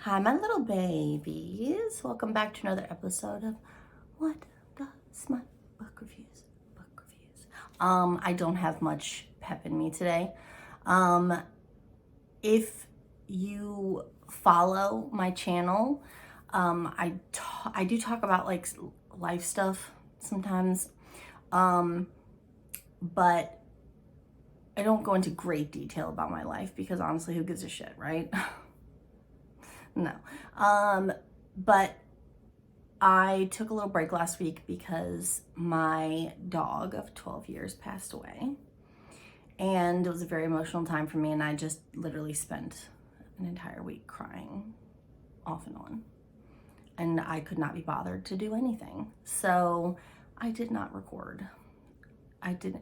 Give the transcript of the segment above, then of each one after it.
Hi, my little babies. Welcome back to another episode of What the Smut Book Reviews. I don't have much pep in me today. If you follow my channel, I do talk about like life stuff sometimes, but I don't go into great detail about my life because honestly, who gives a shit, right? No. But I took a little break last week because my dog of 12 years passed away. And it was a very emotional time for me, and I just literally spent an entire week crying off and on. And I could not be bothered to do anything. So I did not record. I didn't.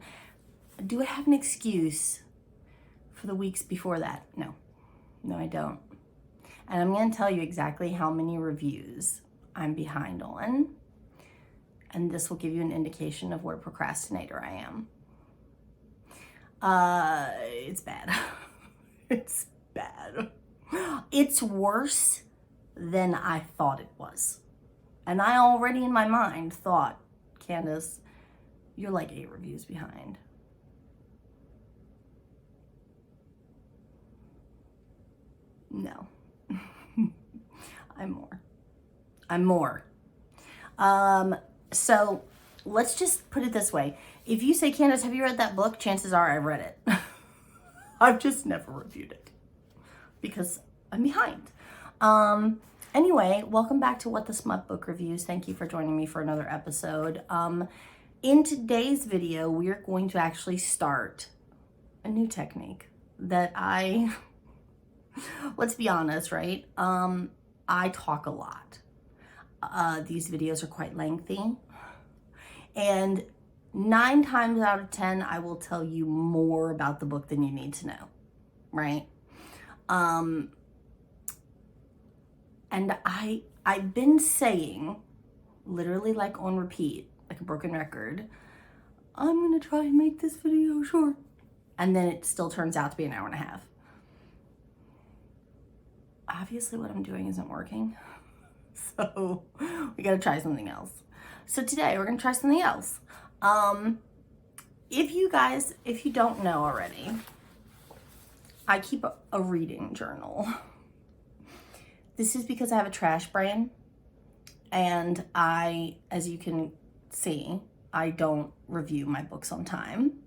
Do I have an excuse for the weeks before that? No. No, I don't. And I'm going to tell you exactly how many reviews I'm behind on. And this will give you an indication of what a procrastinator I am. It's bad. It's bad. It's worse than I thought it was. And I already in my mind thought, Candace, you're like 8 reviews behind. No. I'm more. So let's just put it this way. If you say, Candace, have you read that book? Chances are I've read it. I've just never reviewed it because I'm behind. Anyway, welcome back to What the Smut Book Reviews. Thank you for joining me for another episode. In today's video, we're going to actually start a new technique that let's be honest, right? I talk a lot. These videos are quite lengthy. And 9 times out of 10, I will tell you more about the book than you need to know, right? And I've been saying, literally like on repeat, like a broken record, I'm gonna try and make this video short. And then it still turns out to be an hour and a half. Obviously what I'm doing isn't working. So we gotta try something else. So today we're gonna try something else. If you don't know already, I keep a reading journal. This is because I have a trash brain, and as you can see, I don't review my books on time.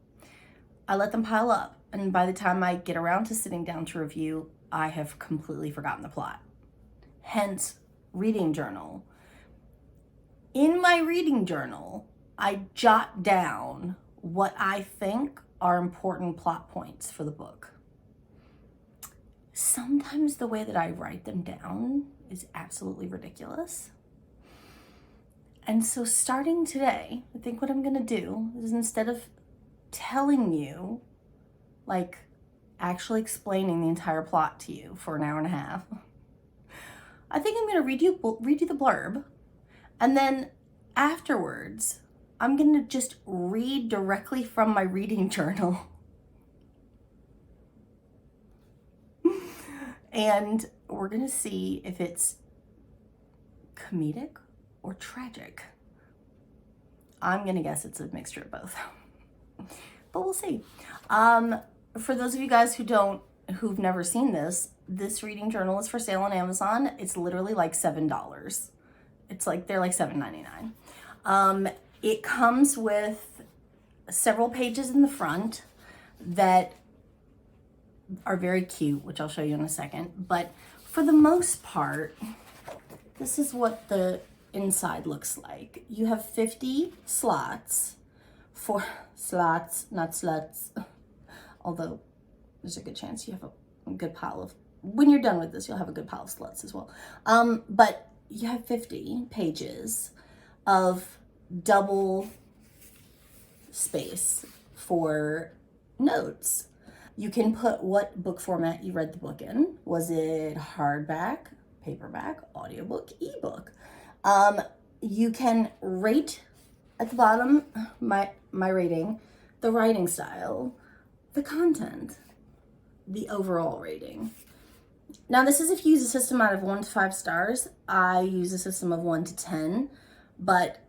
I let them pile up, and by the time I get around to sitting down to review, I have completely forgotten the plot. Hence, reading journal. In my reading journal, I jot down what I think are important plot points for the book. Sometimes the way that I write them down is absolutely ridiculous. And so starting today, I think what I'm gonna do is, instead of telling you, like actually explaining the entire plot to you for an hour and a half, I think I'm gonna read you the blurb, and then afterwards, I'm gonna just read directly from my reading journal. And we're gonna see if it's comedic or tragic. I'm gonna guess it's a mixture of both. But we'll see. For those of you guys who've never seen this reading journal is for sale on Amazon. It's literally like $7. They're like $7.99. It comes with several pages in the front that are very cute, which I'll show you in a second. But for the most part, this is what the inside looks like. You have 50 slots for slots, not sluts. Although there's a good chance you have a good pile of, when you're done with this, you'll have a good pile of sluts as well. But you have 50 pages of double space for notes. You can put what book format you read the book in. Was it hardback, paperback, audiobook, ebook? You can rate at the bottom my rating, the writing style, the content, the overall rating. Now this is if you use a system out of 1 to 5 stars. I use a system of 1 to 10, but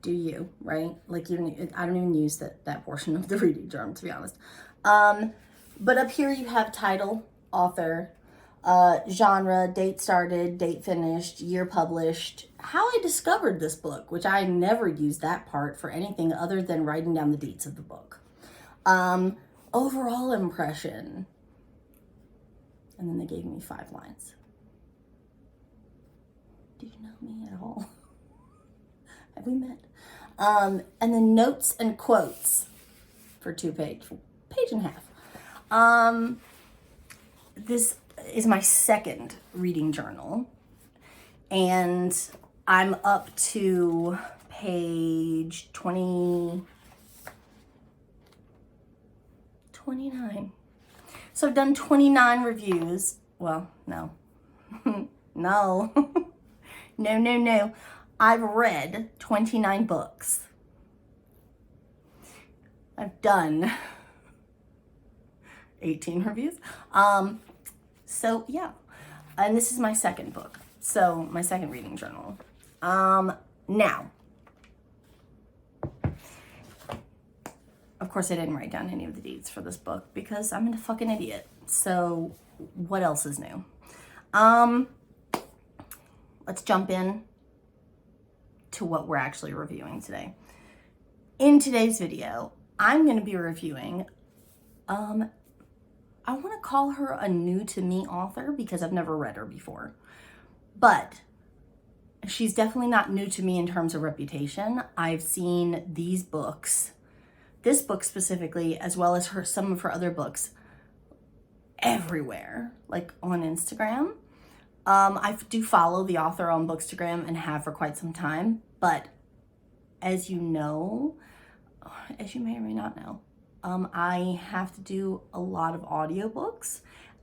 do you, right? Like I don't even use that portion of the reading journal, to be honest. But up here you have title, author, genre, date started, date finished, year published, how I discovered this book, which I never used that part for anything other than writing down the deets of the book. Overall impression. And then they gave me 5 lines. Do you know me at all? Have we met? And then notes and quotes for 2 page and a half. This is my second reading journal, and I'm up to page 29. So I've done 29 reviews. Well, no. No. No. I've read 29 books. I've done 18 reviews. So yeah. And this is my second book. So my second reading journal. Now, of course, I didn't write down any of the deeds for this book because I'm a fucking idiot. So what else is new? Let's jump in to what we're actually reviewing today. In today's video, I'm going to be reviewing, I want to call her a new to me author because I've never read her before. But she's definitely not new to me in terms of reputation. I've seen these books, this book specifically, as well as some of her other books everywhere, like on Instagram. I do follow the author on Bookstagram and have for quite some time, but as you know, as you may or may not know, I have to do a lot of audiobooks,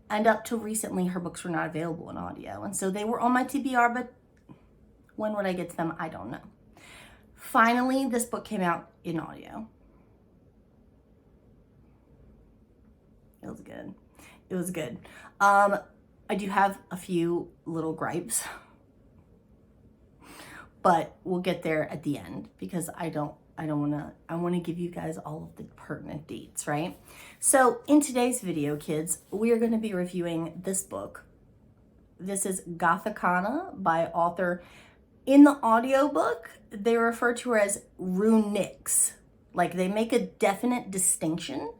and up till recently her books were not available in audio, and so they were on my TBR, but when would I get to them? I don't know. Finally, this book came out in audio. It was good. It was good. I do have a few little gripes, but we'll get there at the end because I want to give you guys all of the pertinent deets, right? So in today's video, kids, we are going to be reviewing this book. This is Gothicana by author. In the audiobook, they refer to her as RuNyx. Like they make a definite distinction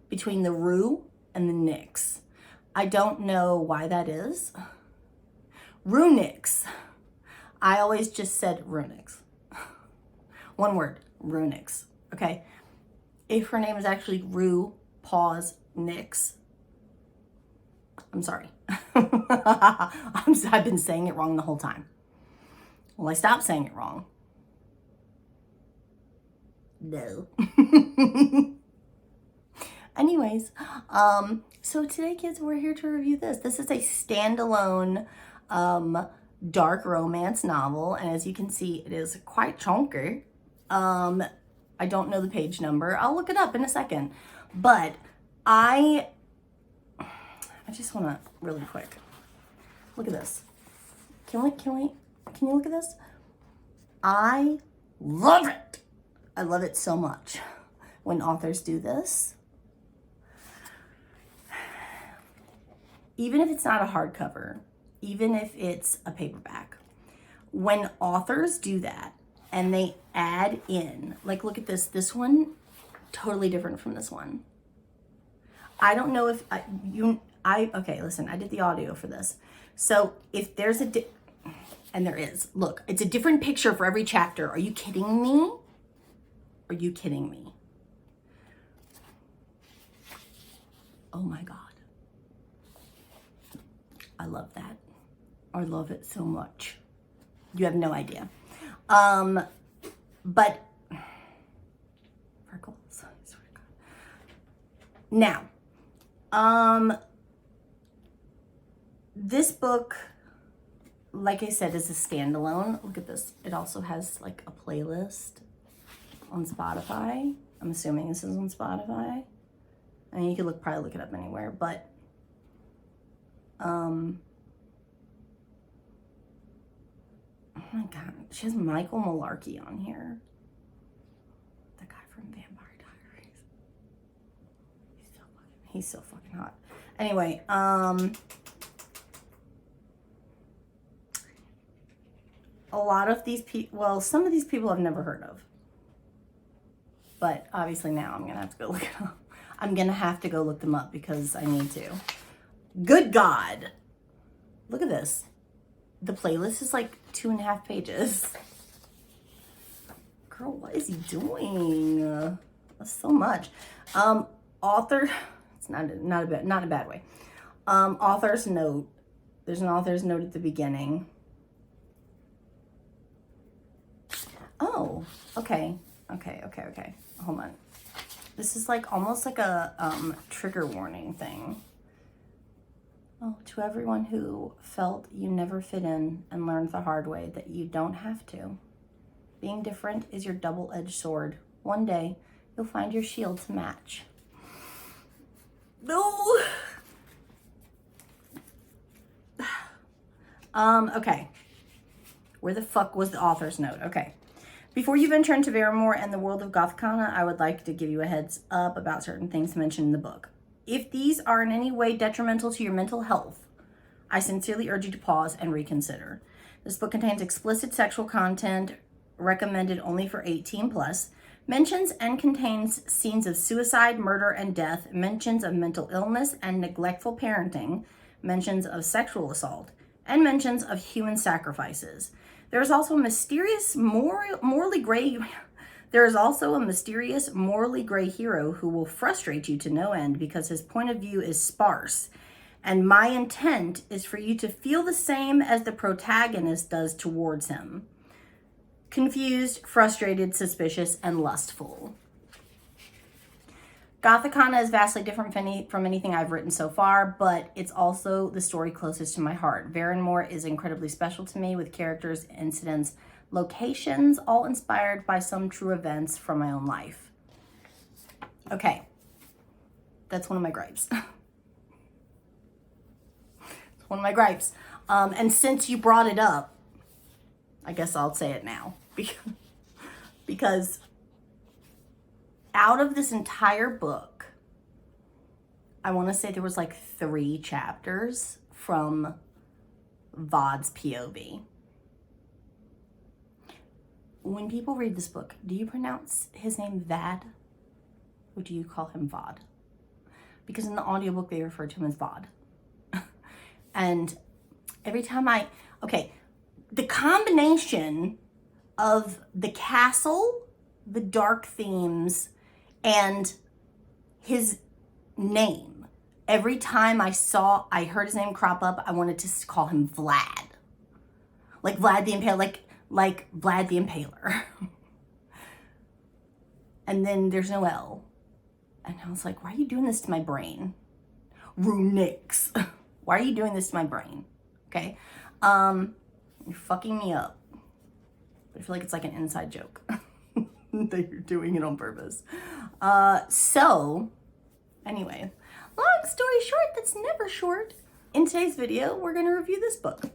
between the Ru and the Nyx. I don't know why that is. RuNyx. I always just said RuNyx. One word, RuNyx. Okay. If her name is actually Ru, pause, Nyx, I'm sorry. I've been saying it wrong the whole time. Well, I stopped saying it wrong. No. Anyways, so today, kids, we're here to review this. This is a standalone dark romance novel, and as you can see, it is quite chunky. I don't know the page number. I'll look it up in a second. But I just want to really quick look at this. Can you look at this? I love it. I love it so much when authors do this. Even if it's not a hardcover, even if it's a paperback, when authors do that and they add in, like, look at this one, totally different from this one. I don't know if okay, listen, I did the audio for this. So if there's and there is, look, it's a different picture for every chapter. Are you kidding me? Are you kidding me? Oh my God. I love that. I love it so much. You have no idea. But freckles, I swear to God. Now, this book, like I said, is a standalone. Look at this. It also has like a playlist on Spotify. I'm assuming this is on Spotify. I mean, you could probably look it up anywhere, but Oh my God, she has Michael Malarkey on here. The guy from Vampire Diaries. He's so fucking hot. Anyway, a lot of these people, well, some of these people I've never heard of. But obviously now I'm going to have to go look it up. I'm going to have to go look them up because I need to. Good God. Look at this. The playlist is like 2.5 pages. Girl, what is he doing? That's so much. Author, it's not a bad way. Author's note. There's an author's note at the beginning. Oh, okay. Okay. Hold on. This is like almost like a trigger warning thing. Oh, to everyone who felt you never fit in and learned the hard way that you don't have to. Being different is your double-edged sword. One day, you'll find your shield to match. No. Okay. Where the fuck was the author's note? Okay. Before you venture into Veremore and the world of Gothicana, I would like to give you a heads up about certain things mentioned in the book. If these are in any way detrimental to your mental health, I sincerely urge you to pause and reconsider. This book contains explicit sexual content recommended only for 18 plus, mentions and contains scenes of suicide, murder, and death, mentions of mental illness and neglectful parenting, mentions of sexual assault, and mentions of human sacrifices. There is also a mysterious, morally gray hero who will frustrate you to no end because his point of view is sparse. And my intent is for you to feel the same as the protagonist does towards him. Confused, frustrated, suspicious, and lustful. Gothicana is vastly different from anything I've written so far, but it's also the story closest to my heart. Veremore is incredibly special to me, with characters, incidents, locations, all inspired by some true events from my own life. Okay, that's one of my gripes. It's one of my gripes. And since you brought it up, I guess I'll say it now. Because out of this entire book, I want to say there was like 3 chapters from Vod's POV. When people read this book, do you pronounce his name Vad? Or do you call him Vod? Because in the audiobook, they refer to him as Vod. And every time the combination of the castle, the dark themes, and his name. Every time I heard his name crop up, I wanted to call him Vlad. Like Vlad the Impaler, like Vlad the Impaler. And then there's no L. And I was like, why are you doing this to my brain? RuNyx. Why are you doing this to my brain? Okay. You're fucking me up. But I feel like it's like an inside joke. That you're doing it on purpose. So, anyway, long story short, that's never short. In today's video, we're going to review this book.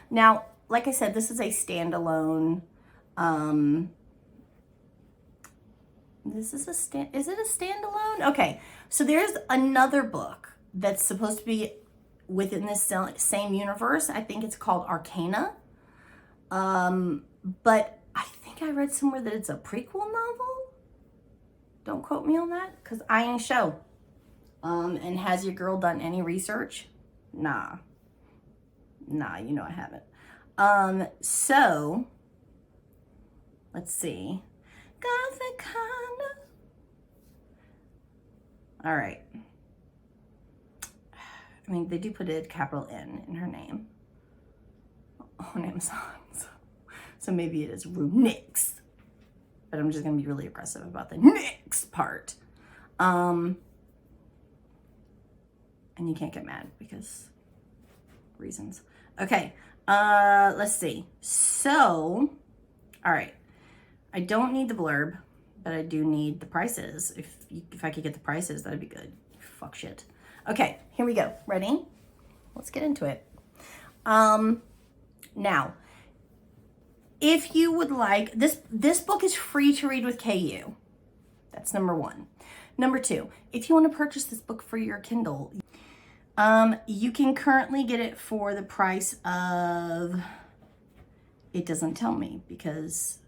Now, like I said, this is a standalone, is it a standalone? Okay, so there's another book that's supposed to be within this same universe. I think it's called Arcana. But I think I read somewhere that it's a prequel novel. Don't quote me on that, because I ain't sure. And has your girl done any research? Nah, you know I haven't. So, let's see. Gothicana. All right. I mean, they do put a capital N in her name on Amazon. So maybe it is RuNyx. But I'm just going to be really aggressive about the Nyx part. And you can't get mad because reasons. Okay. Let's see. So, all right. I don't need the blurb, but I do need the prices. If I could get the prices, that'd be good. Fuck shit. Okay, here we go. Ready? let's get into it. Now, if you would like, this book is free to read with KU. That's number one. Number two, if you want to purchase this book for your Kindle, you can currently get it for the price of, it doesn't tell me because,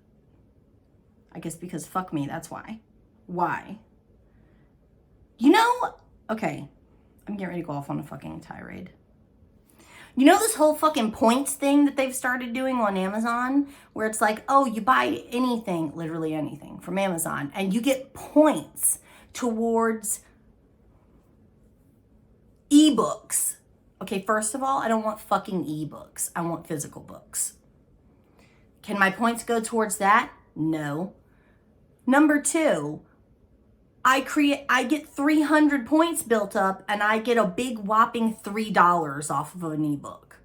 I guess because fuck me, that's why. Why? You know, okay, I'm getting ready to go off on a fucking tirade. You know this whole fucking points thing that they've started doing on Amazon, where it's like, oh, you buy anything, literally anything from Amazon, and you get points towards ebooks. Okay, first of all, I don't want fucking ebooks. I want physical books. Can my points go towards that? No. Number two, I get 300 points built up and I get a big whopping $3 off of an ebook.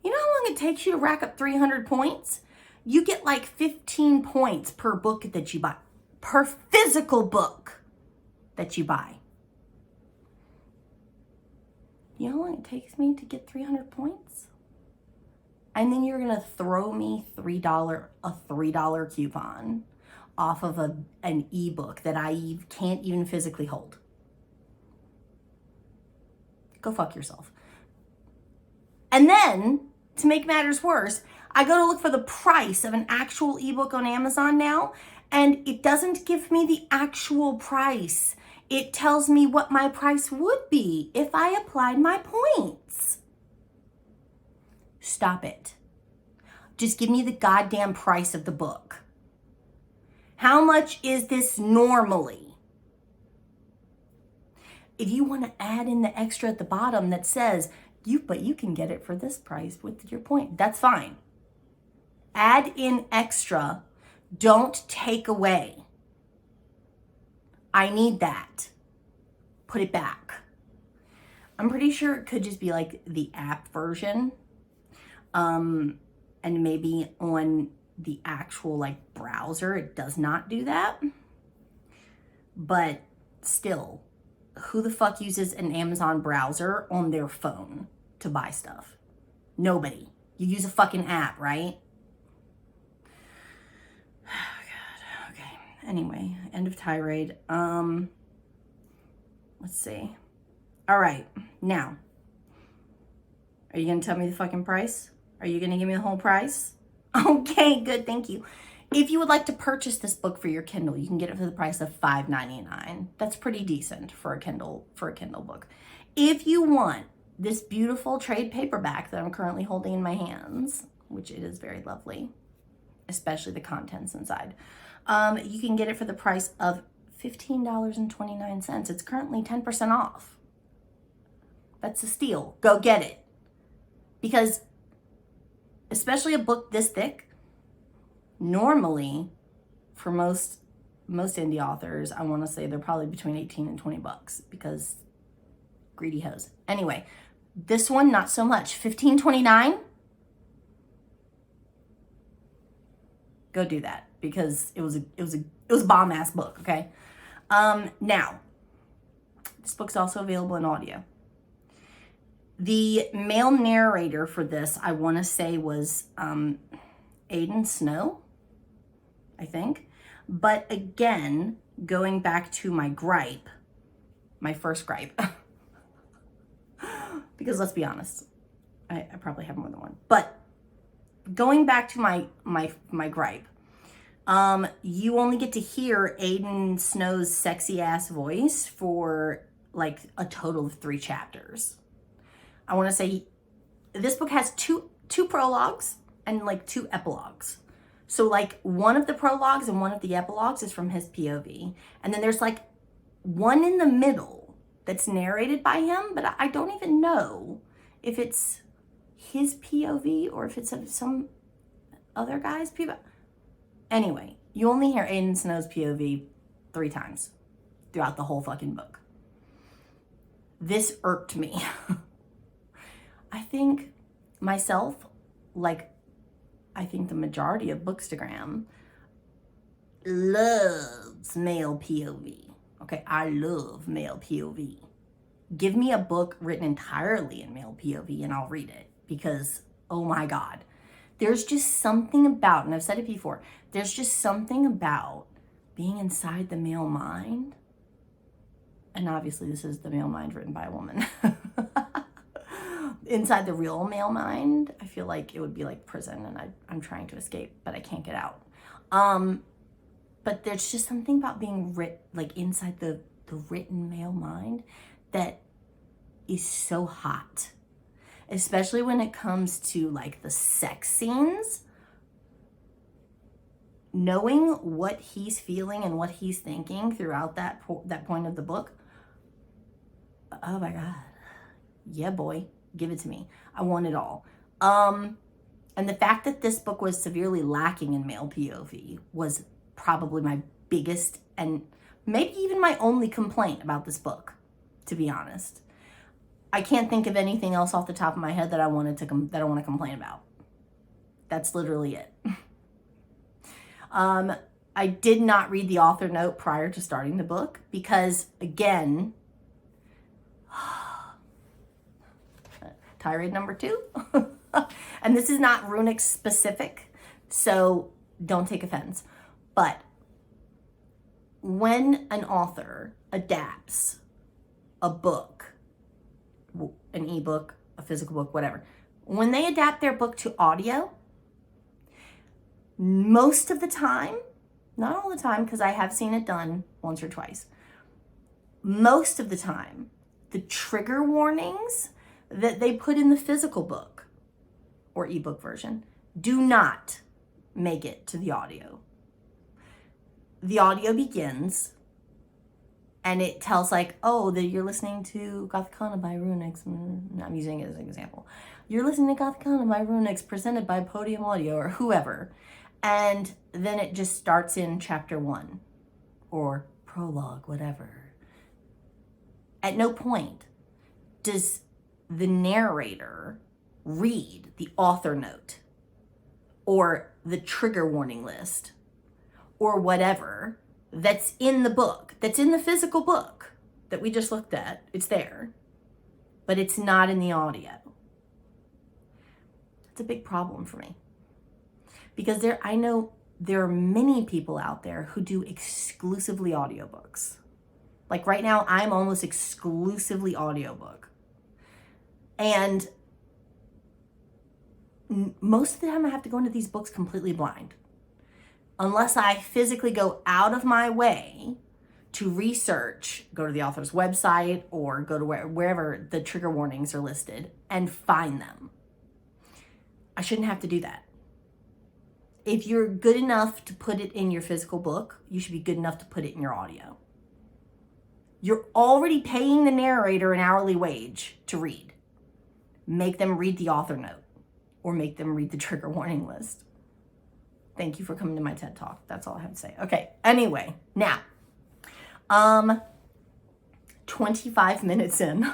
You know how long it takes you to rack up 300 points? You get like 15 points per book that you buy, per physical book that you buy. You know how long it takes me to get 300 points? And then you're gonna throw me a $3 coupon off of an ebook that I can't even physically hold. Go fuck yourself. And then, to make matters worse, I go to look for the price of an actual ebook on Amazon now, and it doesn't give me the actual price. It tells me what my price would be if I applied my points. Stop it. Just give me the goddamn price of the book. How much is this normally? If you want to add in the extra at the bottom that says, but you can get it for this price with your point, that's fine. Add in extra. Don't take away. I need that. Put it back. I'm pretty sure it could just be like the app version. And maybe on the actual like browser, it does not do that. But still, who the fuck uses an Amazon browser on their phone to buy stuff? Nobody. You use a fucking app, right? Oh God. Okay. Anyway, end of tirade. Let's see. All right. Now, are you gonna tell me the fucking price? Are you gonna give me the whole price? Okay, good, thank you. If you would like to purchase this book for your Kindle, you can get it for the price of $5.99. That's pretty decent for a Kindle book. If you want this beautiful trade paperback that I'm currently holding in my hands, which it is very lovely, especially the contents inside, you can get it for the price of $15.29. It's currently 10% off. That's a steal. Go get it. Because especially a book this thick, normally for most indie authors, I want to say they're probably between 18 and 20 bucks because greedy hoes. Anyway, this one not so much. $15.29. Go do that because it was a bomb ass book, okay? Now, this book's also available in audio. The male narrator for this, I want to say, was Aiden Snow, I think. But again, going back to my first gripe, because let's be honest, I probably have more than one. But going back to my gripe, you only get to hear Aiden Snow's sexy ass voice for like a total of 3 chapters. I want to say this book has two prologues and like 2 epilogues. So like one of the prologues and one of the epilogues is from his POV. And then there's like one in the middle that's narrated by him, but I don't even know if it's his POV or if it's some other guy's POV. Anyway, you only hear Aiden Snow's POV 3 times throughout the whole fucking book. This irked me. I think myself, like I think the majority of Bookstagram loves male POV. Okay, I love male POV. Give me a book written entirely in male POV and I'll read it, because, oh my God, there's just something about, and I've said it before, there's just something about being inside the male mind. And obviously this is the male mind written by a woman. Inside the real male mind, I feel like it would be like prison, and I'm trying to escape, but I can't get out. But there's just something about being like inside the written male mind that is so hot, especially when it comes to like the sex scenes. Knowing what he's feeling and what he's thinking throughout that point of the book. Oh my God. Yeah, boy, give it to me. I want it all. And the fact that this book was severely lacking in male POV was probably my biggest and maybe even my only complaint about this book, to be honest. I can't think of anything else off the top of my head that I want to complain about. That's literally it. I did not read the author note prior to starting the book because, again, tirade number 2. And this is not RuNyx specific, so don't take offense. But when an author adapts a book, an ebook, a physical book, whatever, when they adapt their book to audio, most of the time, not all the time, because I have seen it done once or twice, most of the time, the trigger warnings that they put in the physical book or ebook version do not make it to the audio. The audio begins and it tells like, oh, that you're listening to Gothicana by RuNyx. I'm using it as an example. You're listening to Gothicana by RuNyx, presented by Podium Audio or whoever. And then it just starts in chapter 1 or prologue, whatever. At no point does the narrator read the author note or the trigger warning list or whatever that's in the book, that's in the physical book that we just looked at. It's there, but it's not in the audio. It's a big problem for me. Because I know there are many people out there who do exclusively audiobooks. Like right now, I'm almost exclusively audiobook. And most of the time I have to go into these books completely blind. Unless I physically go out of my way to research, go to the author's website or go to wherever the trigger warnings are listed and find them. I shouldn't have to do that. If you're good enough to put it in your physical book, you should be good enough to put it in your audio. You're already paying the narrator an hourly wage to read. Make them read the author note or make them read the trigger warning list. Thank you for coming to my TED Talk. That's all I have to say. Okay, anyway, now, 25 minutes in.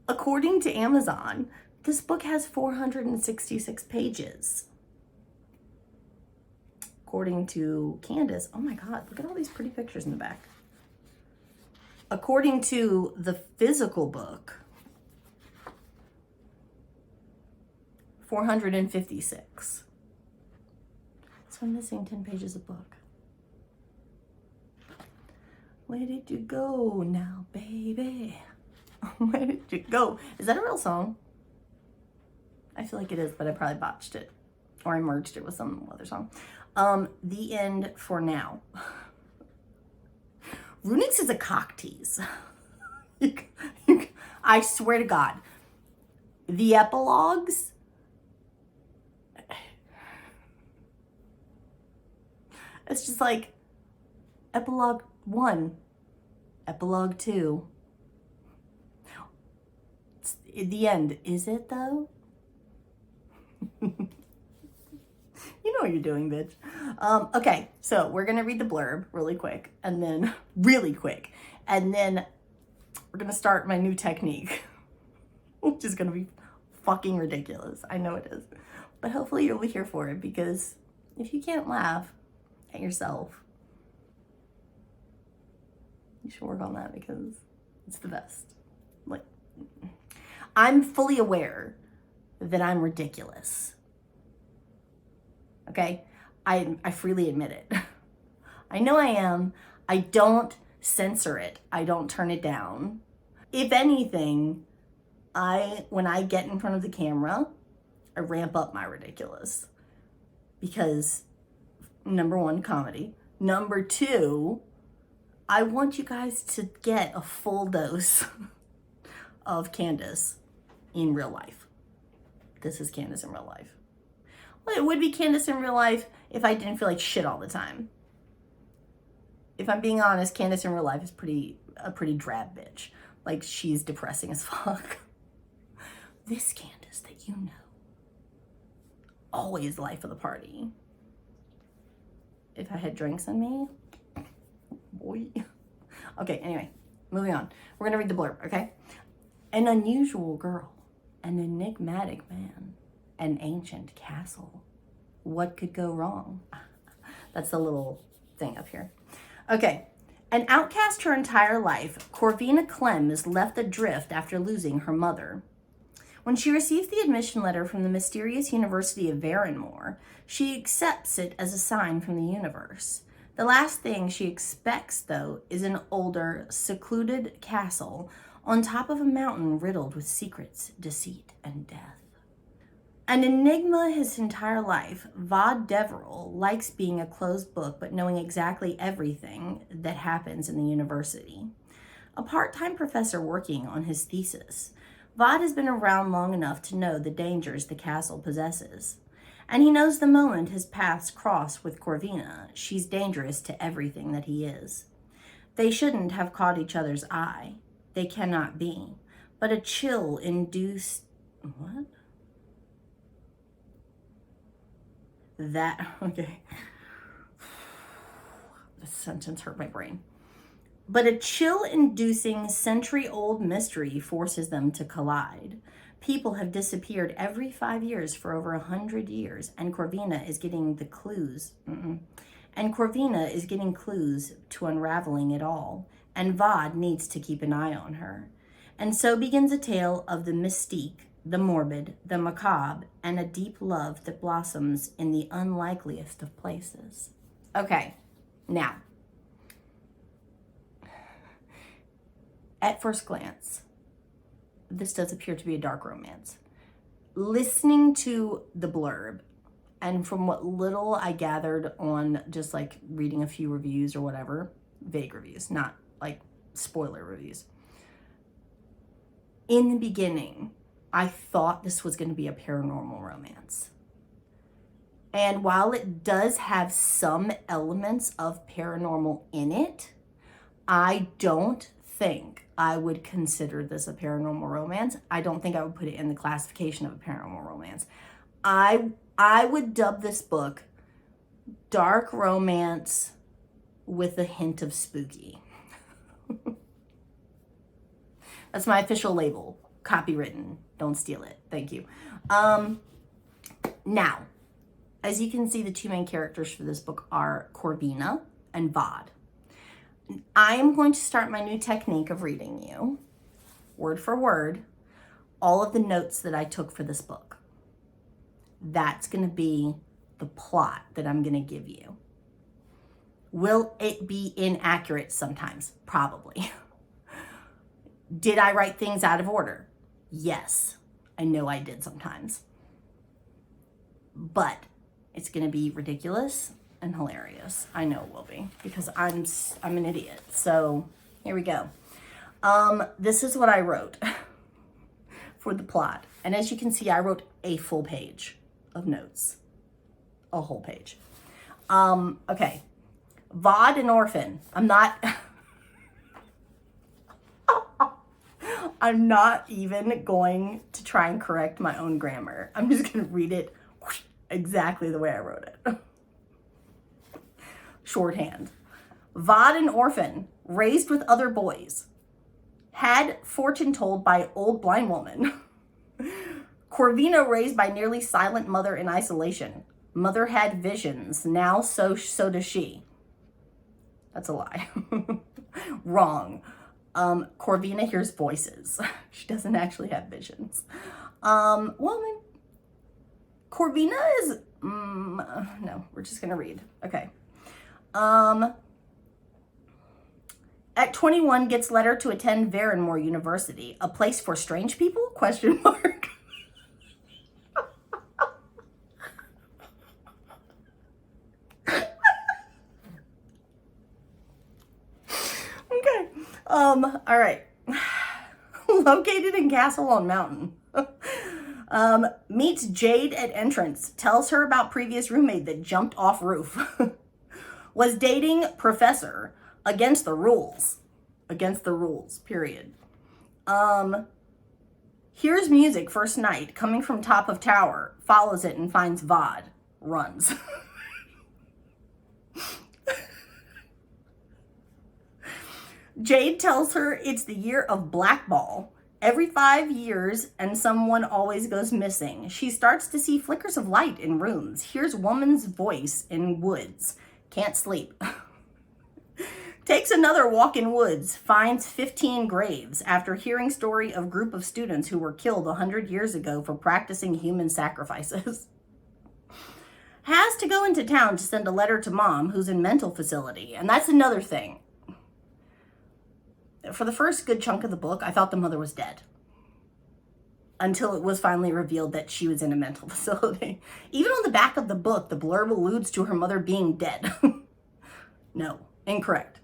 According to Amazon, this book has 466 pages. According to Candace, oh my God, look at all these pretty pictures in the back. According to the physical book, 456. So I'm missing 10 pages of book. Where did you go now, baby? Where did you go? Is that a real song? I feel like it is, but I probably botched it. Or I merged it with some other song. The end for now. RuNyx is a cock tease. I swear to God. The epilogues. It's just like epilogue 1, epilogue 2. It's the end. Is it though? You know what you're doing, bitch. Okay, so we're gonna read the blurb really quick, and then we're gonna start my new technique, which is gonna be fucking ridiculous. I know it is, but hopefully you'll be here for it, because if you can't laugh at yourself, You should work on that because it's the best. Like, I'm fully aware that I'm ridiculous. Okay? I freely admit it. I know I am. I don't censor it. I don't turn it down. If anything, when I get in front of the camera, I ramp up my ridiculous. Because number one, comedy. Number two, I want you guys to get a full dose of Candace in real life. This is Candace in real life. Well, it would be Candace in real life if I didn't feel like shit all the time. If I'm being honest, Candace in real life is a pretty drab bitch. Like, she's depressing as fuck. This Candace that you know, always life of the party. If I had drinks in me, boy. Okay, anyway, moving on. We're gonna read the blurb, okay? An unusual girl, an enigmatic man, an ancient castle. What could go wrong? That's the little thing up here. Okay, an outcast her entire life, Corvina Clem is left adrift after losing her mother. When she receives the admission letter from the mysterious University of Varenmore, she accepts it as a sign from the universe. The last thing she expects, though, is an older, secluded castle on top of a mountain riddled with secrets, deceit, and death. An enigma his entire life, Vod Deverell likes being a closed book but knowing exactly everything that happens in the university. A part-time professor working on his thesis, Vod has been around long enough to know the dangers the castle possesses. And he knows the moment his paths cross with Corvina, she's dangerous to everything that he is. They shouldn't have caught each other's eye. They cannot be. But a chill induced... What? Okay. This sentence hurt my brain. But a chill-inducing, century-old mystery forces them to collide. People have disappeared every 5 years for over 100 years, and Corvina is getting the clues. And Corvina is getting clues to unraveling it all, and Vod needs to keep an eye on her. And so begins a tale of the mystique, the morbid, the macabre, and a deep love that blossoms in the unlikeliest of places. Okay, now, at first glance, this does appear to be a dark romance. Listening to the blurb, and from what little I gathered on just like reading a few reviews or whatever, vague reviews, not like spoiler reviews. In the beginning, I thought this was going to be a paranormal romance. And while it does have some elements of paranormal in it, I don't think I would consider this a paranormal romance. I don't think I would put it in the classification of a paranormal romance. I would dub this book dark romance with a hint of spooky. That's my official label. Copywritten. Don't steal it. Thank you. Now, as you can see, the two main characters for this book are Corvina and Vod. I am going to start my new technique of reading you, word for word, all of the notes that I took for this book. That's going to be the plot that I'm going to give you. Will it be inaccurate sometimes? Probably. Did I write things out of order? Yes. I know I did sometimes. But it's going to be ridiculous and hilarious. I know it will be because I'm an idiot. So here we go. This is what I wrote for the plot. And as you can see, I wrote a full page of notes. A whole page. Okay. Vod and Orphan. I'm not even going to try and correct my own grammar. I'm just going to read it exactly the way I wrote it. Shorthand. Vod and Orphan, raised with other boys. Had fortune told by old blind woman. Corvina raised by nearly silent mother in isolation. Mother had visions. Now so does she. That's a lie. Wrong. Corvina hears voices. She doesn't actually have visions. Well, I mean, Corvina is, no, we're just gonna read. Okay. At 21, gets letter to attend Varenmore University, a place for strange people? Question mark. Okay. All right. Located in Castle on Mountain. Meets Jade at entrance. Tells her about previous roommate that jumped off roof. Was dating professor. Against the rules. Against the rules, period. Hears music first night. Coming from top of tower. Follows it and finds VOD. Runs. Jade tells her it's the year of blackball. Every 5 years, and someone always goes missing. She starts to see flickers of light in rooms. Hears woman's voice in woods. Can't sleep. Takes another walk in woods. Finds 15 graves after hearing story of group of students who were killed 100 years ago for practicing human sacrifices. Has to go into town to send a letter to mom, who's in mental facility. And that's another thing. For the first good chunk of the book, I thought the mother was dead. Until it was finally revealed that she was in a mental facility. Even on the back of the book, the blurb alludes to her mother being dead. No, incorrect.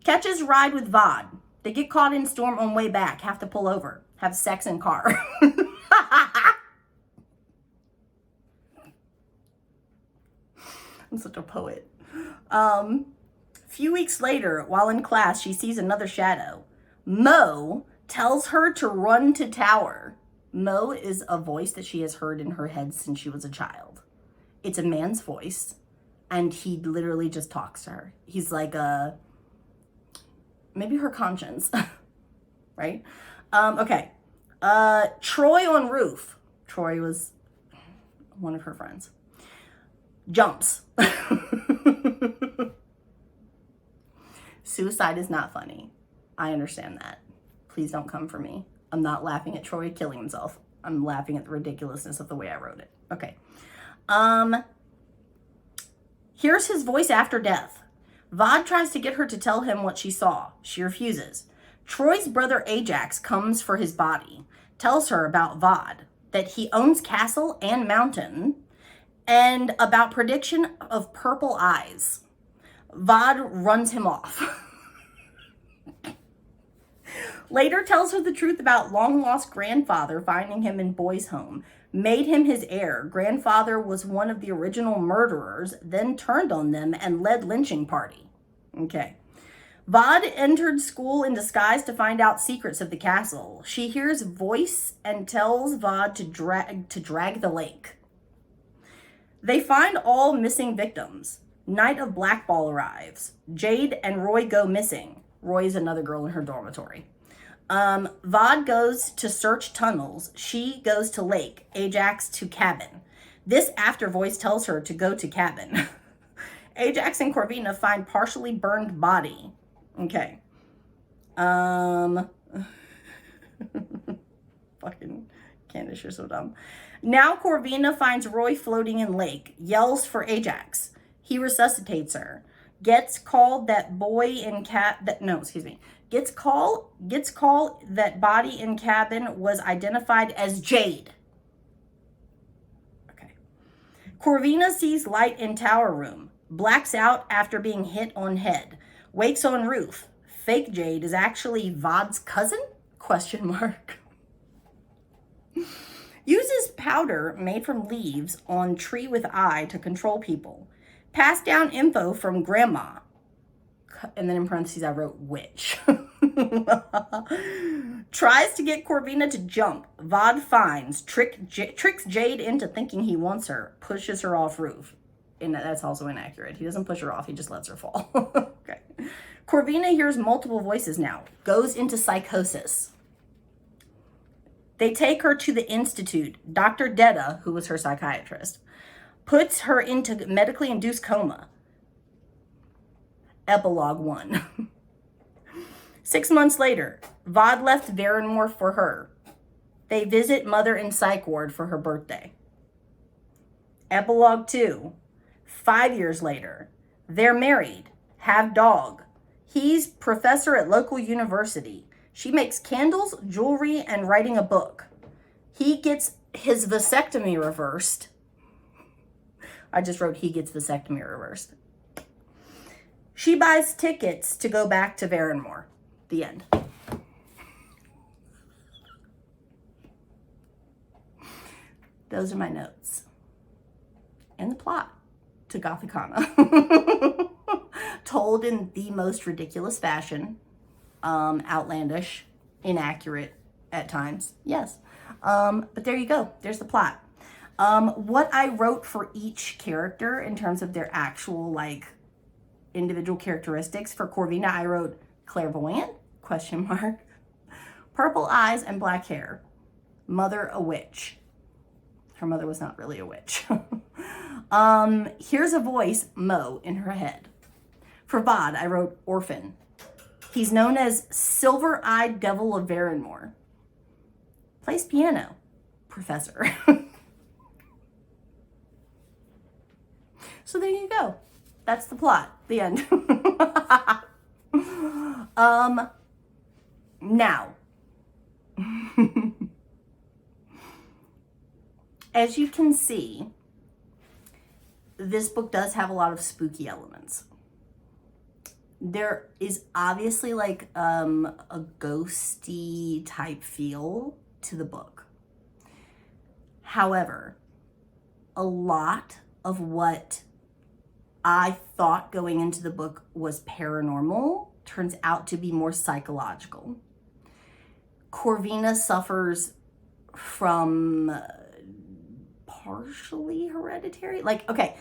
Catches ride with VOD. They get caught in storm on way back. Have to pull over. Have sex in car. I'm such a poet. Few weeks later, while in class, she sees another shadow. Mo tells her to run to tower. Mo is a voice that she has heard in her head since she was a child. It's a man's voice, and he literally just talks to her. He's like maybe her conscience, right? Okay. Troy on roof. Troy was one of her friends. Jumps. Suicide is not funny. I understand that. Please don't come for me. I'm not laughing at Troy killing himself. I'm laughing at the ridiculousness of the way I wrote it. Okay. Hears his voice after death. VOD tries to get her to tell him what she saw. She refuses. Troy's brother Ajax comes for his body. Tells her about VOD. That he owns castle and mountain. And about prediction of purple eyes. VOD runs him off. Later tells her the truth about long-lost grandfather finding him in boys' home. Made him his heir. Grandfather was one of the original murderers, then turned on them and led lynching party. Okay. VOD entered school in disguise to find out secrets of the castle. She hears voice and tells VOD to drag the lake. They find all missing victims. Night of Blackball arrives. Jade and Roy go missing. Roy is another girl in her dormitory. VOD goes to search tunnels. She goes to lake. Ajax to cabin. This after voice tells her to go to cabin. Ajax and Corvina find partially burned body. Okay. Fucking Candace, you're so dumb. Now Corvina finds Roy floating in lake. Yells for Ajax. He resuscitates her. Gets called that boy in Gets call that body in cabin was identified as Jade. Okay. Corvina sees light in tower room. Blacks out after being hit on head. Wakes on roof. Fake Jade is actually VOD's cousin? Question mark. Uses powder made from leaves on tree with eye to control people. Passed down info from grandma. And then in parentheses I wrote witch. Tries to get Corvina to jump. VOD finds. Tricks Jade into thinking he wants her. Pushes her off roof. And that's also inaccurate. He doesn't push her off. He just lets her fall. Okay. Corvina hears multiple voices now. Goes into psychosis. They take her to the institute. Dr. Detta, who was her psychiatrist, puts her into medically induced coma. Epilogue 1. 6 months later, Vod left Varenmore for her. They visit mother in psych ward for her birthday. Epilogue 2. 5 years later, they're married, have dog. He's professor at local university. She makes candles, jewelry, and writing a book. He gets his vasectomy reversed. I just wrote he gets vasectomy reversed. She buys tickets to go back to Varenmore. The end. Those are my notes. And the plot to Gothicana. Told in the most ridiculous fashion. Outlandish, inaccurate at times. Yes. But there you go. There's the plot. What I wrote for each character in terms of their actual, like, individual characteristics. For Corvina, I wrote clairvoyant, ? Purple eyes and black hair. Mother, a witch. Her mother was not really a witch. Here's a voice, Mo, in her head. For Vod, I wrote orphan. He's known as Silver-Eyed Devil of Varenmore. Plays piano. Professor. So there you go. That's the plot. The end. Now. As you can see, this book does have a lot of spooky elements. There is obviously like a ghosty type feel to the book. However, a lot of what I thought going into the book was paranormal turns out to be more psychological. Corvina suffers from partially hereditary. Like, okay,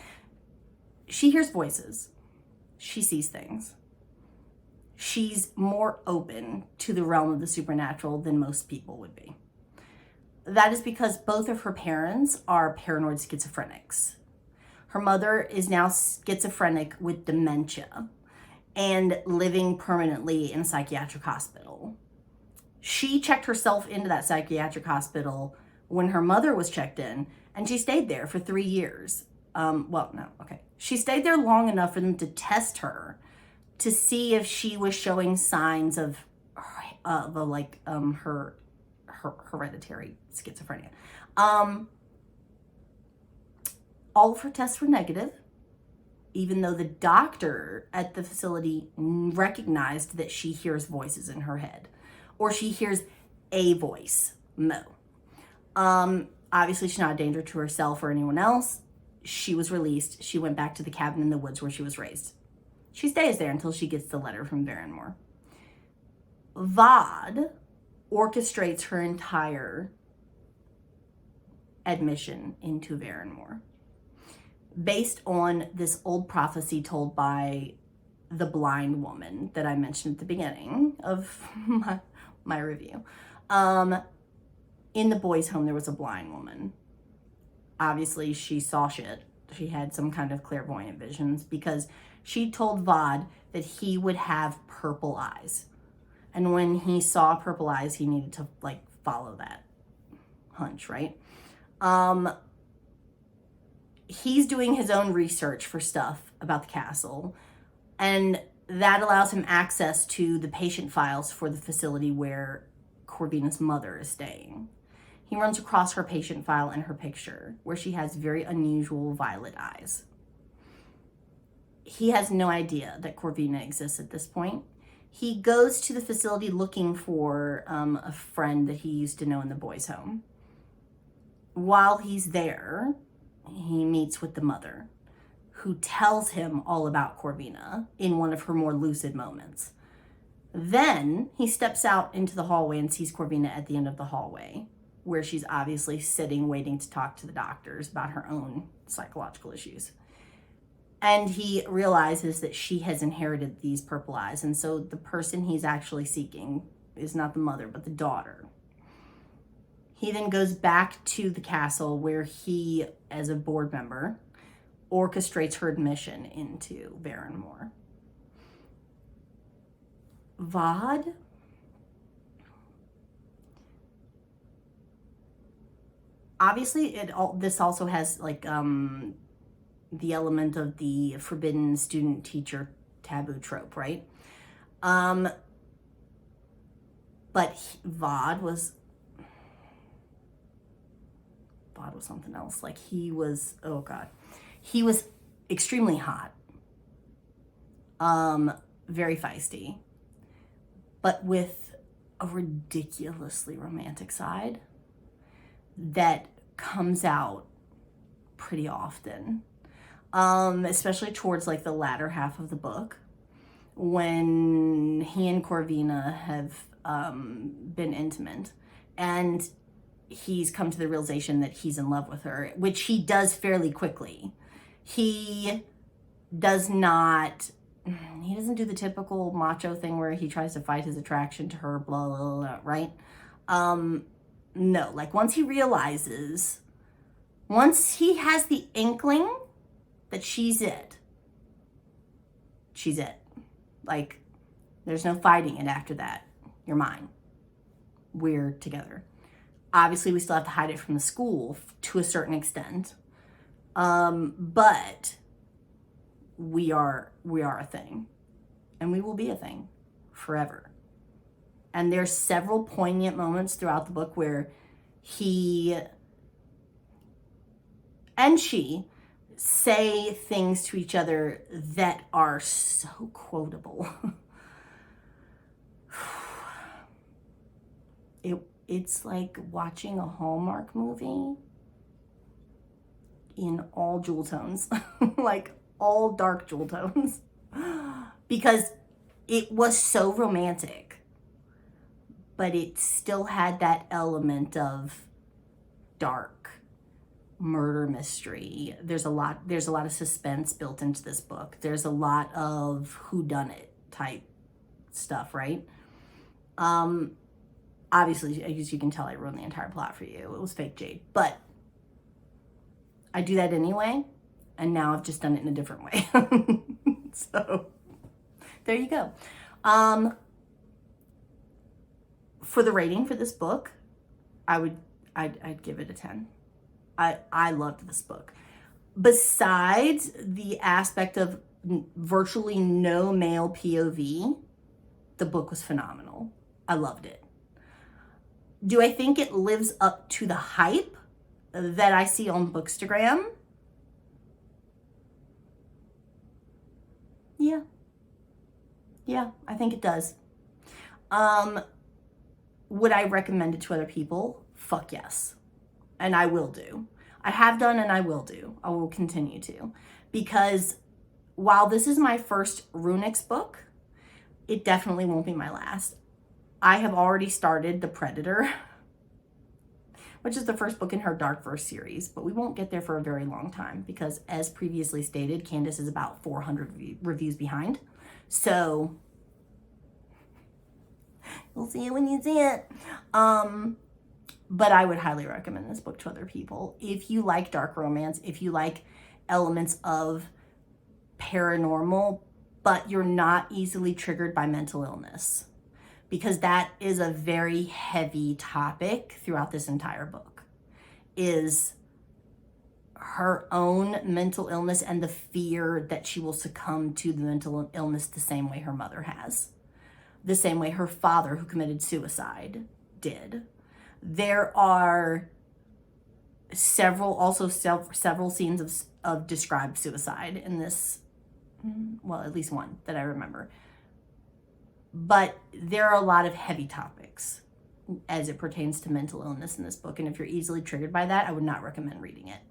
she hears voices. She sees things. She's more open to the realm of the supernatural than most people would be. That is because both of her parents are paranoid schizophrenics. Her mother is now schizophrenic with dementia and living permanently in a psychiatric hospital. She checked herself into that psychiatric hospital when her mother was checked in, and she stayed there for 3 years. She stayed there long enough for them to test her to see if she was showing signs of her hereditary schizophrenia. All of her tests were negative, even though the doctor at the facility recognized that she hears voices in her head, or she hears a voice, Mo. Obviously, she's not a danger to herself or anyone else. She was released. She went back to the cabin in the woods where she was raised. She stays there until she gets the letter from Varenmore. Vod orchestrates her entire admission into Varenmore based on this old prophecy told by the blind woman that I mentioned at the beginning of my review. In the boys' home, there was a blind woman. Obviously, she saw shit. She had some kind of clairvoyant visions because she told Vod that he would have purple eyes. And when he saw purple eyes, he needed to, like, follow that hunch, right? He's doing his own research for stuff about the castle, and that allows him access to the patient files for the facility where Corvina's mother is staying. He runs across her patient file and her picture, where she has very unusual violet eyes. He has no idea that Corvina exists at this point. He goes to the facility looking for a friend that he used to know in the boys' home. While he's there, he meets with the mother, who tells him all about Corvina in one of her more lucid moments. Then he steps out into the hallway and sees Corvina at the end of the hallway, where she's obviously sitting waiting to talk to the doctors about her own psychological issues. And he realizes that she has inherited these purple eyes, and so the person he's actually seeking is not the mother, but the daughter. He then goes back to the castle where he, as a board member, orchestrates her admission into Varenmore. VOD, obviously this also has like the element of the forbidden student teacher taboo trope, right? But VOD was something else. Like he was, oh God, he was extremely hot, very feisty, but with a ridiculously romantic side that comes out pretty often, especially towards like the latter half of the book, when he and Corvina have been intimate, and he's come to the realization that he's in love with her, which he does fairly quickly. He doesn't do the typical macho thing where he tries to fight his attraction to her, blah, blah, blah, right? No, like once he has the inkling that she's it. Like, there's no fighting it after that. You're mine. We're together. Obviously, we still have to hide it from the school to a certain extent. But we are a thing. And we will be a thing forever. And there's several poignant moments throughout the book where he and she say things to each other that are so quotable. It's like watching a Hallmark movie in all jewel tones, like all dark jewel tones, because it was so romantic, but it still had that element of dark murder mystery. There's a lot of suspense built into this book. There's a lot of whodunit type stuff, right? Obviously, as you can tell, I ruined the entire plot for you. It was fake Jade, but I do that anyway, and now I've just done it in a different way. So there you go. For the rating for this book, I'd give it a 10. I loved this book. Besides the aspect of virtually no male POV, the book was phenomenal. I loved it. Do I think it lives up to the hype that I see on Bookstagram? Yeah, I think it does. Would I recommend it to other people? Fuck yes. And I will do. I have done and I will do. I will continue to. Because while this is my first RuNyx book, it definitely won't be my last. I have already started The Predator, which is the first book in her Darkverse series, but we won't get there for a very long time because, as previously stated, Candace is about 400 reviews behind. So, you'll see it when you see it. But I would highly recommend this book to other people. If you like dark romance, if you like elements of paranormal, but you're not easily triggered by mental illness, because that is a very heavy topic throughout this entire book, is her own mental illness and the fear that she will succumb to the mental illness the same way her mother has, the same way her father, who committed suicide, did. There are several scenes of described suicide in this, well, at least one that I remember. But there are a lot of heavy topics as it pertains to mental illness in this book. And if you're easily triggered by that, I would not recommend reading it.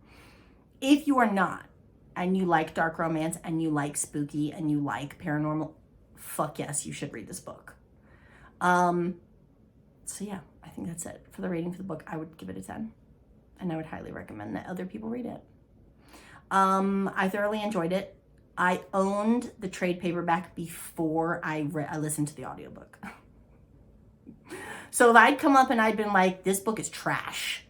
If you are not, and you like dark romance, and you like spooky, and you like paranormal, fuck yes, you should read this book. So yeah, I think that's it. For the rating for the book, I would give it a 10. And I would highly recommend that other people read it. I thoroughly enjoyed it. I owned the trade paperback before I listened to the audiobook. So if I'd come up and I'd been like, this book is trash,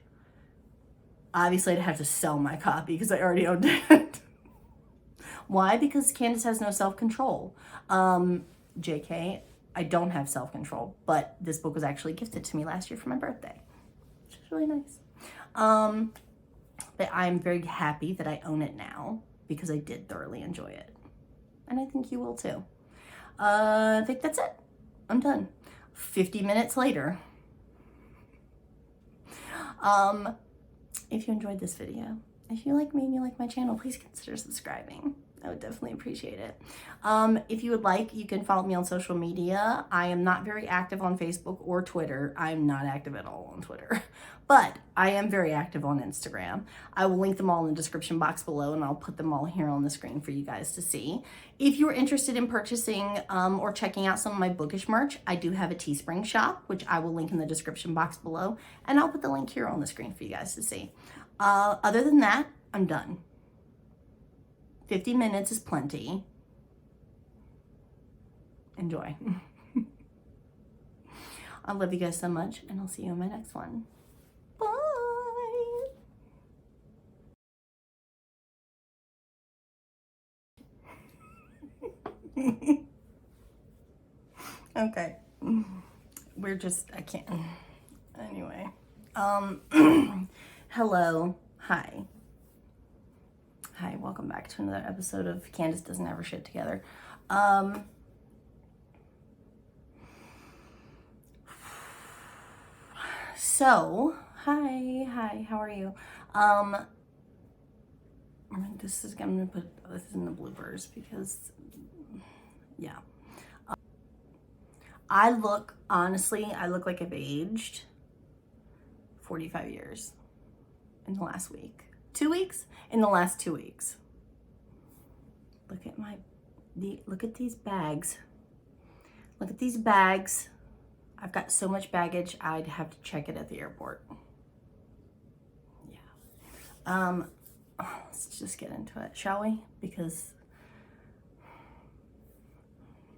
obviously I'd have to sell my copy because I already owned it. Why? Because Candace has no self-control. JK, I don't have self-control, but this book was actually gifted to me last year for my birthday, which is really nice. But I'm very happy that I own it now because I did thoroughly enjoy it. And I think you will too. I think that's it. I'm done. 50 minutes later. If you enjoyed this video, if you like me and you like my channel, please consider subscribing. I would definitely appreciate it. If you would like, you can follow me on social media. I am not very active on Facebook or Twitter. I'm not active at all on Twitter, but I am very active on Instagram. I will link them all in the description box below, and I'll put them all here on the screen for you guys to see. If you're interested in purchasing or checking out some of my bookish merch, I do have a Teespring shop, which I will link in the description box below, and I'll put the link here on the screen for you guys to see. Other than that, I'm done. 50 minutes is plenty. Enjoy. I love you guys so much, and I'll see you in my next one. Bye. Okay. We're just, I can't. Anyway. Hello. Hi. Hi, welcome back to another episode of Candace Doesn't Have Her Shit Together. So, hi, how are you? This is, I'm gonna put this in the bloopers because, yeah. Honestly, I look like I've aged 45 years in the last week. 2 weeks? In the last 2 weeks. Look at look at these bags. Look at these bags. I've got so much baggage, I'd have to check it at the airport. Yeah. Let's just get into it, shall we? Because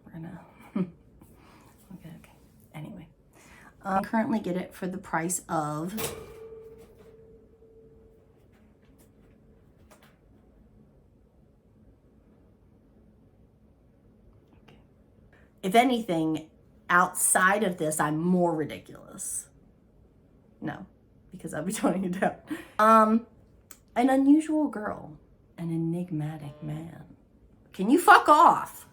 we're gonna, okay. Anyway. I currently get it for the price of if anything, outside of this, I'm more ridiculous. No, because I'll be toning it down. An unusual girl, an enigmatic man. Can you fuck off?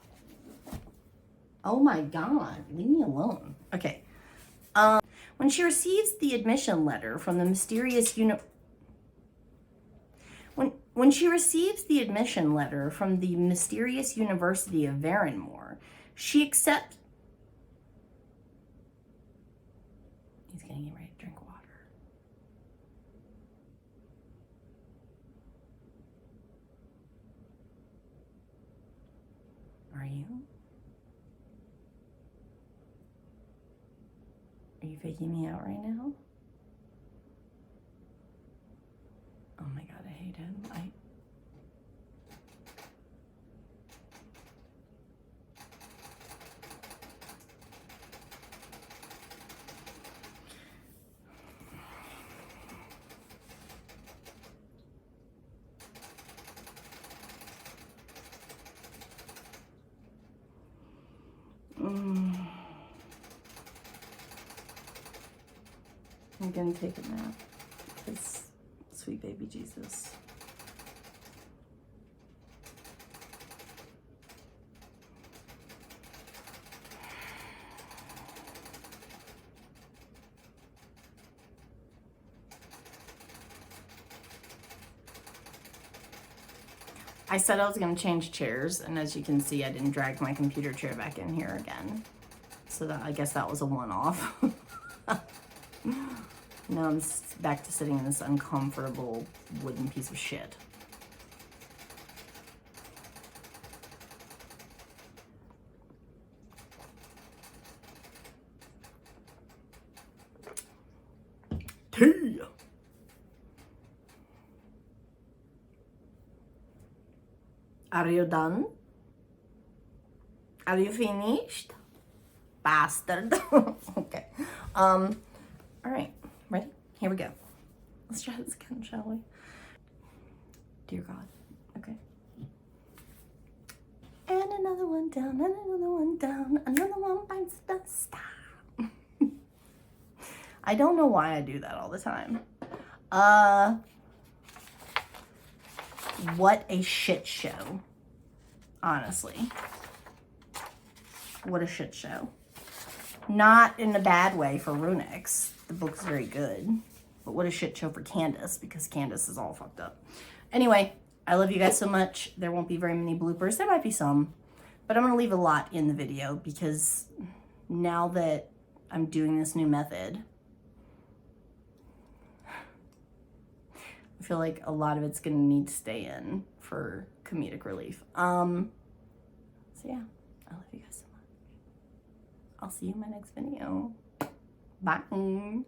Oh my God, leave me alone. Okay. When she receives the admission letter from the mysterious When she receives the admission letter from the mysterious University of Varenmore, she accepts. He's getting ready to drink water. Are you? Are you faking me out right now? Oh my God, I hate him. I'm gonna take a nap because sweet baby Jesus. I said I was gonna change chairs, and as you can see, I didn't drag my computer chair back in here again. So that, I guess that was a one-off. Now I'm back to sitting in this uncomfortable wooden piece of shit. Tea! Are you done? Are you finished? Bastard. Okay. All right. Ready? Here we go. Let's try this again, shall we? Dear God. Okay. And another one down, and another one down, another one bites the dust. I don't know why I do that all the time. What a shit show. Honestly. What a shit show. Not in a bad way for RuNyx. The book's very good. But what a shit show for Candace, because Candace is all fucked up. Anyway, I love you guys so much. There won't be very many bloopers. There might be some. But I'm going to leave a lot in the video because now that I'm doing this new method, I feel like a lot of it's going to need to stay in for comedic relief. So yeah, I love you guys so much. I'll see you in my next video. Bye.